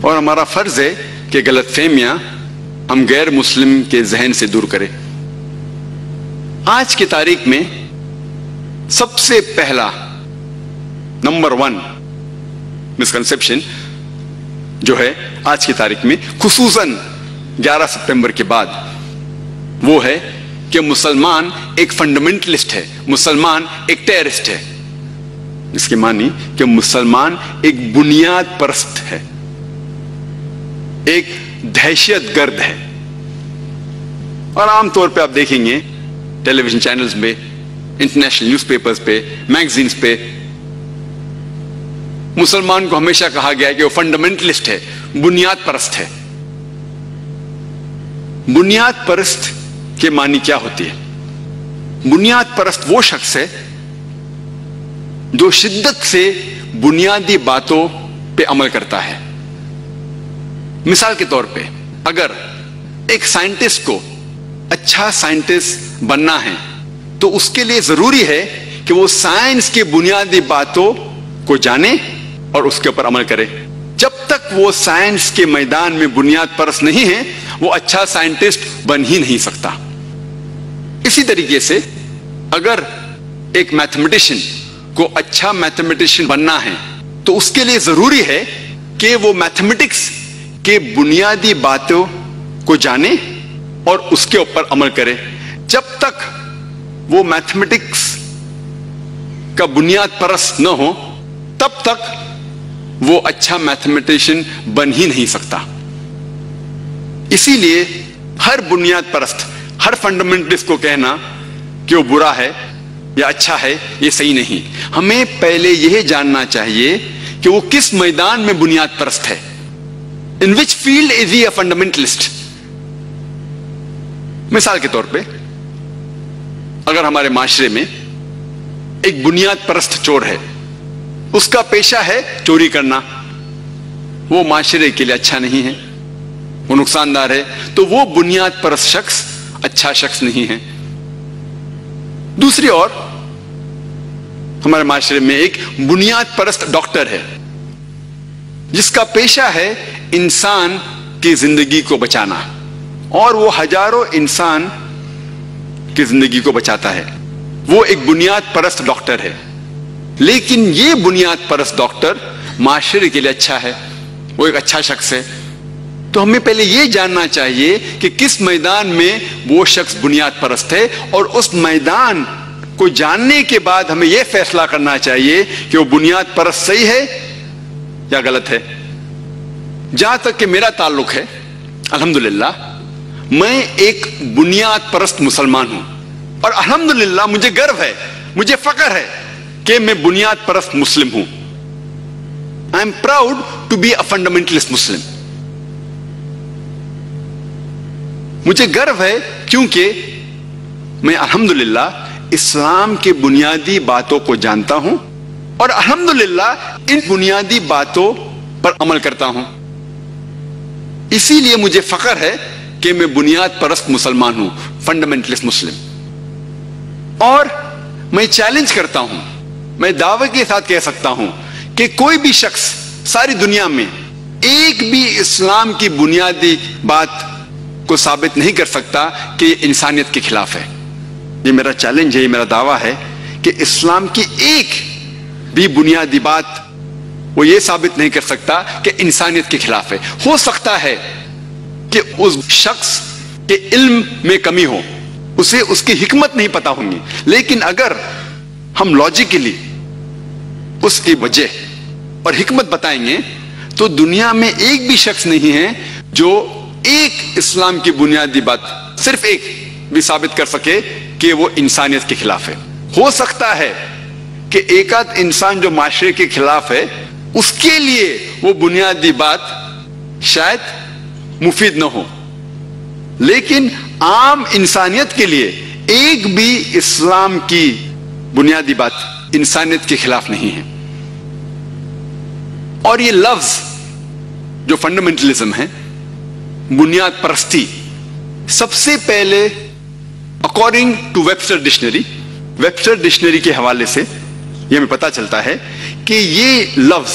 اور ہمارا فرض ہے کہ غلط فہمیاں ہم غیر مسلم کے ذہن سے دور کریں۔ آج کی تاریخ میں سب سے پہلا نمبر 1 مسکنسیپشن جو ہے آج کی تاریخ میں، خصوصاً 11 سپتمبر کے بعد، وہ ہے کہ مسلمان ایک فنڈامنٹلسٹ ہے، مسلمان ایک ٹیررسٹ ہے۔ اس کے معنی کہ مسلمان ایک بنیاد پرست ہے، ایک دہشت گرد ہے۔ اور عام طور پہ آپ دیکھیں گے ٹیلی ویژن چینلز میں، انٹرنیشنل نیوز پیپرز پہ، میگزینز پہ، مسلمان کو ہمیشہ کہا گیا ہے کہ وہ فنڈامنٹلسٹ ہے، بنیاد پرست ہے۔ بنیاد پرست کے معنی کیا ہوتی ہے؟ بنیاد پرست وہ شخص ہے جو شدت سے بنیادی باتوں پہ عمل کرتا ہے۔ مثال کے طور پہ اگر ایک سائنٹسٹ کو اچھا سائنٹسٹ بننا ہے تو اس کے لیے ضروری ہے کہ وہ سائنس کی بنیادی باتوں کو جانے اور اس کے اوپر عمل کرے۔ جب تک وہ سائنس کے میدان میں بنیاد پرست نہیں ہے، وہ اچھا سائنٹسٹ بن ہی نہیں سکتا۔ اسی طریقے سے اگر ایک میتھمیٹیشین کو اچھا میتھمیٹیشین بننا ہے تو اس کے لیے ضروری ہے کہ وہ میتھمیٹکس کے بنیادی باتوں کو جانے اور اس کے اوپر عمل کرے۔ جب تک وہ میتھمیٹکس کا بنیاد پرست نہ ہو تب تک وہ اچھا میتھمیٹیشین بن ہی نہیں سکتا۔ اسی لیے ہر بنیاد پرست، ہر فنڈامنٹلسٹ کو کہنا کہ وہ برا ہے یا اچھا ہے، یہ صحیح نہیں۔ ہمیں پہلے یہ جاننا چاہیے کہ وہ کس میدان میں بنیاد پرست ہے۔ In which field is he a fundamentalist؟ مثال کے طور پہ اگر ہمارے معاشرے میں ایک بنیاد پرست چور ہے، اس کا پیشہ ہے چوری کرنا، وہ معاشرے کے لیے اچھا نہیں ہے، وہ نقصان دہ ہے، تو وہ بنیاد پرست شخص اچھا شخص نہیں ہے۔ دوسری اور ہمارے معاشرے میں ایک بنیاد پرست ڈاکٹر ہے جس کا پیشہ ہے انسان کی زندگی کو بچانا، اور وہ ہزاروں انسان کی زندگی کو بچاتا ہے۔ وہ ایک بنیاد پرست ڈاکٹر ہے، لیکن یہ بنیاد پرست ڈاکٹر معاشرے کے لیے اچھا ہے، وہ ایک اچھا شخص ہے۔ تو ہمیں پہلے یہ جاننا چاہیے کہ کس میدان میں وہ شخص بنیاد پرست ہے، اور اس میدان کو جاننے کے بعد ہمیں یہ فیصلہ کرنا چاہیے کہ وہ بنیاد پرست صحیح ہے یا غلط ہے۔ جہاں تک کہ میرا تعلق ہے، الحمدللہ میں ایک بنیاد پرست مسلمان ہوں، اور الحمدللہ مجھے گرو ہے، مجھے فخر ہے کہ میں بنیاد پرست مسلم ہوں۔ I am proud to be a fundamentalist Muslim۔ مجھے گرو ہے کیونکہ میں الحمدللہ اسلام کے بنیادی باتوں کو جانتا ہوں، اور الحمدللہ ان بنیادی باتوں پر عمل کرتا ہوں۔ اسی لیے مجھے فخر ہے کہ میں بنیاد پرست مسلمان ہوں، فنڈامنٹلسٹ مسلم۔ اور میں چیلنج کرتا ہوں، میں دعوے کے ساتھ کہہ سکتا ہوں کہ کوئی بھی شخص ساری دنیا میں ایک بھی اسلام کی بنیادی بات کو ثابت نہیں کر سکتا کہ یہ انسانیت کے خلاف ہے۔ یہ میرا چیلنج ہے، یہ میرا دعویٰ ہے کہ اسلام کی ایک بھی بنیادی بات وہ یہ ثابت نہیں کر سکتا کہ انسانیت کے خلاف ہے۔ ہو سکتا ہے کہ اس شخص کے علم میں کمی ہو، اسے اس کی حکمت نہیں پتا ہوں گی، لیکن اگر ہم لاجیکلی اس کی وجہ اور حکمت بتائیں گے تو دنیا میں ایک بھی شخص نہیں ہے جو ایک اسلام کی بنیادی بات، صرف ایک بھی ثابت کر سکے کہ وہ انسانیت کے خلاف ہے۔ ہو سکتا ہے کہ ایک آدھ انسان جو معاشرے کے خلاف ہے اس کے لیے وہ بنیادی بات شاید مفید نہ ہو، لیکن عام انسانیت کے لیے ایک بھی اسلام کی بنیادی بات انسانیت کے خلاف نہیں ہے۔ اور یہ لفظ جو فنڈامنٹلزم ہے، بنیاد پرستی، سب سے پہلے اکارڈنگ ٹو ویبسٹر ڈکشنری کے حوالے سے یہ ہمیں پتا چلتا ہے کہ یہ لفظ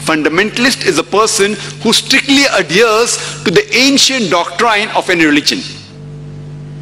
fundamentalist is a person who strictly adheres to the ancient doctrine of any religion.